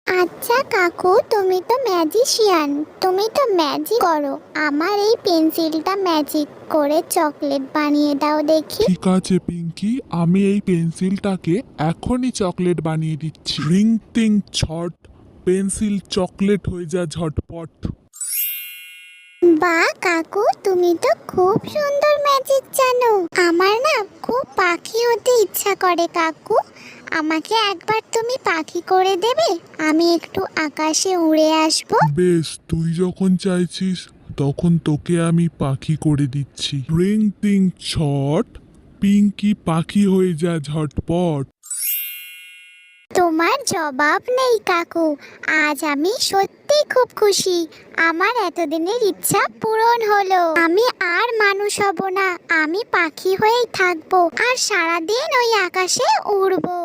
আচ্ছা কাকু, তুমি তো ম্যাজিশিয়ান, তুমি তো ম্যাজিক করো। আমার এই পেন্সিলটা ম্যাজিক করে চকলেট বানিয়ে দাও দেখি। ঠিক আছে পিঙ্কি, আমি এই পেন্সিলটাকে এখনই চকলেট বানিয়ে দিচ্ছি। রিং টিং ছট, পেন্সিল চকলেট হয়ে যা ঝটপট। বাহ কাকু, তুমি তো খুব সুন্দর ম্যাজিক জানো। আমার না খুব পাখি হতে ইচ্ছা করে কাকু। আমাকে একবার তুমি পাখি করে দেবে? আমি একটু আকাশে উড়ে আসবো। বেশ, তুই যখন চাইছিস তখন তোকে আমি পাখি করে দিচ্ছি। রিং টিং ছট, পিঙ্কি পাখি হয়ে যা ঝটপট। তোমার জবাব নেই কাকু। আজ আমি সত্যি খুব খুশি। আমার এতদিনের ইচ্ছা পূরণ হলো। আমি আর মানুষ হব না, আমি পাখি হয়েই থাকবো আর সারাদিন ওই আকাশে উড়বো।